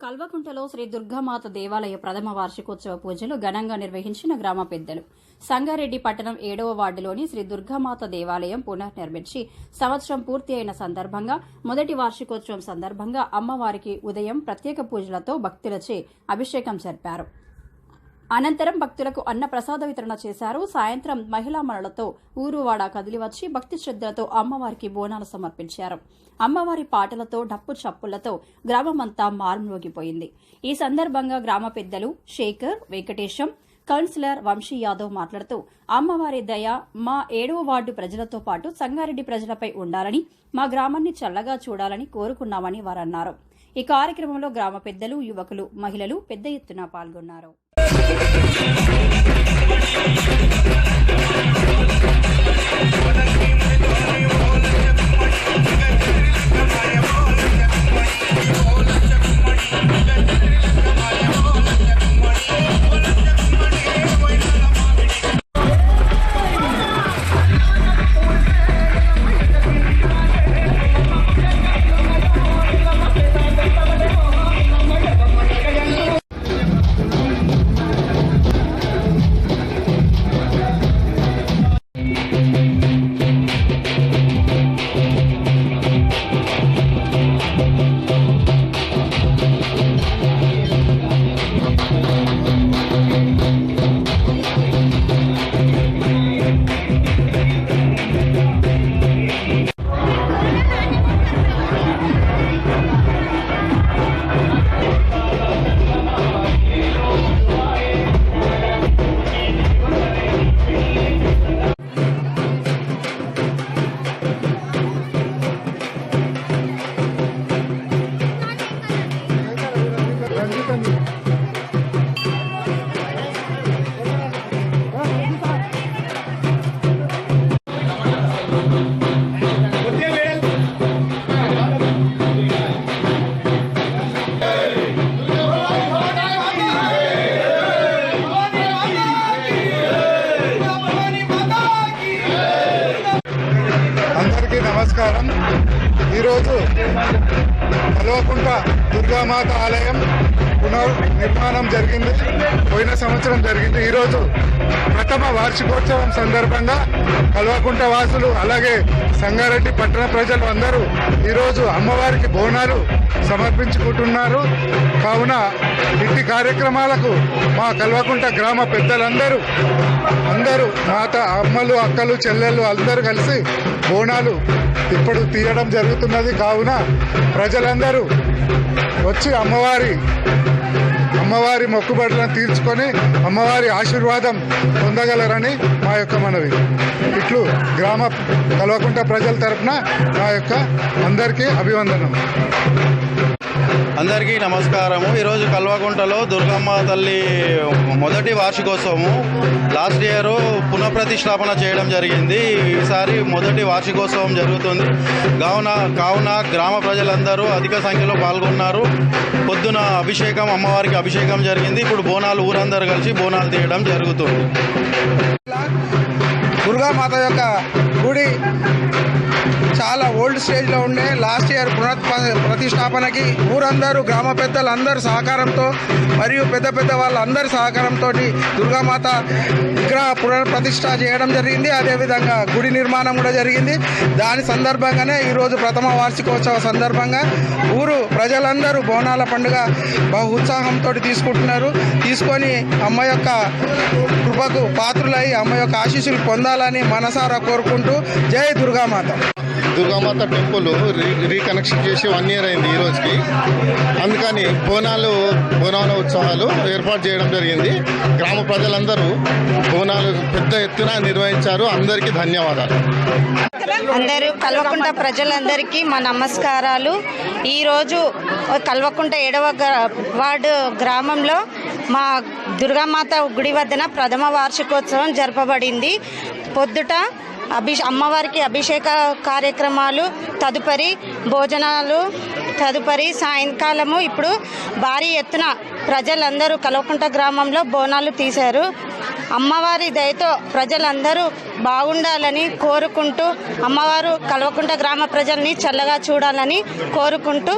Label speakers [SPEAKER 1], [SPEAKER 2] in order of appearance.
[SPEAKER 1] కల్వకుంటలో శ్రీ దుర్గామాత దేవాలయ ప్రథమ వార్షికోత్సవ పూజలు ఘనంగా నిర్వహించిన గ్రామ పెద్దలు. సంగారెడ్డి పట్టణం 7వ వార్డులోని శ్రీ దుర్గామాత దేవాలయం పునర్నిర్మించి సంవత్సరం పూర్తి అయిన సందర్భంగా మొదటి వార్షికోత్సవం సందర్భంగా అమ్మవారికి ఉదయం ప్రత్యేక పూజలతో భక్తులచే అభిషేకం జరిపారు. అనంతరం భక్తులకు అన్న ప్రసాద వితరణ చేశారు. సాయంత్రం మహిళా మనులతో ఊరువాడ కదిలివచ్చి భక్తి శ్రద్దలతో అమ్మవారికి బోనాలు సమర్పించారు. అమ్మవారి పాటలతో డప్పు చప్పులతో గ్రామమంతా మార్మోగిపోయింది. ఈ సందర్భంగా గ్రామ పెద్దలు శేఖర్, వెంకటేశం, కౌన్సిలర్ వంశీ యాదవ్ మాట్లాడుతూ అమ్మవారి దయ మా 7వ వార్డు ప్రజలతో పాటు సంగారెడ్డి ప్రజలపై ఉండాలని, మా గ్రామాన్ని చల్లగా చూడాలని కోరుకున్నామని వారన్నారు. ఈ కార్యక్రమంలో గ్రామ పెద్దలు, యువకులు, మహిళలు పెద్ద ఎత్తున పాల్గొన్నారు.
[SPEAKER 2] నమస్కారం. ఈరోజు కల్వకుంట దుర్గామాత ఆలయం పునర్నిర్మాణం జరిగింది. పోయిన సంవత్సరం జరిగింది. ఈరోజు ప్రథమ వార్షికోత్సవం సందర్భంగా కల్వకుంట వాసులు అలాగే సంగారెడ్డి పట్టణ ప్రజలు అందరూ ఈరోజు అమ్మవారికి బోనాలు సమర్పించుకుంటున్నారు. కావున ఇట్టి కార్యక్రమాలకు మా కల్వకుంట గ్రామ పెద్దలందరూ మాత అమ్మలు, అక్కలు, చెల్లెళ్ళు అందరూ కలిసి బోనాలు ఇప్పుడు తీయడం జరుగుతున్నది. కావున ప్రజలందరూ వచ్చి అమ్మవారి మొక్కుబడులను తీర్చుకొని అమ్మవారి ఆశీర్వాదం పొందగలరని మా యొక్క మనవి. ఇట్లు గ్రామ కల్వకుంట ప్రజల తరఫున మా యొక్క అందరికీ అభివందనం.
[SPEAKER 3] అందరికీ నమస్కారము. ఈరోజు కల్వకుంటలో దుర్గమ్మ తల్లి మొదటి వార్షికోత్సవము లాస్ట్ ఇయర్ పునఃప్రతిష్టాపన చేయడం జరిగింది. ఈసారి మొదటి వార్షికోత్సవం జరుగుతుంది. కావున గ్రామ ప్రజలందరూ అధిక సంఖ్యలో పాల్గొన్నారు. పొద్దున అమ్మవారికి అభిషేకం జరిగింది. ఇప్పుడు బోనాలు ఊరందరూ కలిసి బోనాలు తీయడం జరుగుతుంది.
[SPEAKER 4] దుర్గామాత యొక్క గుడి చాలా ఓల్డ్ స్టేజ్లో ఉండే లాస్ట్ ఇయర్ ప్రతిష్టాపనకి ఊరందరూ గ్రామ పెద్దలందరూ సహకారంతో మరియు పెద్ద వాళ్ళందరి సహకారంతో దుర్గామాత విగ్రహ పునఃప్రతిష్ఠ చేయడం జరిగింది. అదేవిధంగా గుడి నిర్మాణం కూడా జరిగింది. దాని సందర్భంగానే ఈరోజు ప్రథమ వార్షికోత్సవ సందర్భంగా ఊరు ప్రజలందరూ బోనాల పండుగ బహు ఉత్సాహంతో తీసుకొని అమ్మ యొక్క కృపకు పాత్రులై అమ్మ యొక్క ఆశీస్సులు పొందాలని మనసారా కోరుకుంటూ జై దుర్గామాత.
[SPEAKER 5] దుర్గామాత టెంపుల్ రీకనెక్షన్ చేసి 1 year అయింది ఈ రోజుకి. అందుకని బోనాల ఉత్సవాలు ఏర్పాటు చేయడం జరిగింది. గ్రామ ప్రజలందరూ బోనాలు పెద్ద ఎత్తున నిర్వహించారు. అందరికీ ధన్యవాదాలు.
[SPEAKER 6] అందరూ కల్వకుంట ప్రజలందరికీ మా నమస్కారాలు. ఈరోజు కల్వకుంట 7వ వార్డు గ్రామంలో మా దుర్గామాత గుడి వద్దన ప్రథమ వార్షికోత్సవం జరపబడింది. పొద్దుట అమ్మవారికి అభిషేక కార్యక్రమాలు, తదుపరి భోజనాలు, తదుపరి సాయంకాలము ఇప్పుడు భారీ ఎత్తున ప్రజలందరూ కల్వకుంట గ్రామంలో బోనాలు తీశారు. అమ్మవారి దయతో ప్రజలందరూ బాగుండాలని కోరుకుంటూ అమ్మవారు కల్వకుంట గ్రామ ప్రజల్ని చల్లగా చూడాలని కోరుకుంటూ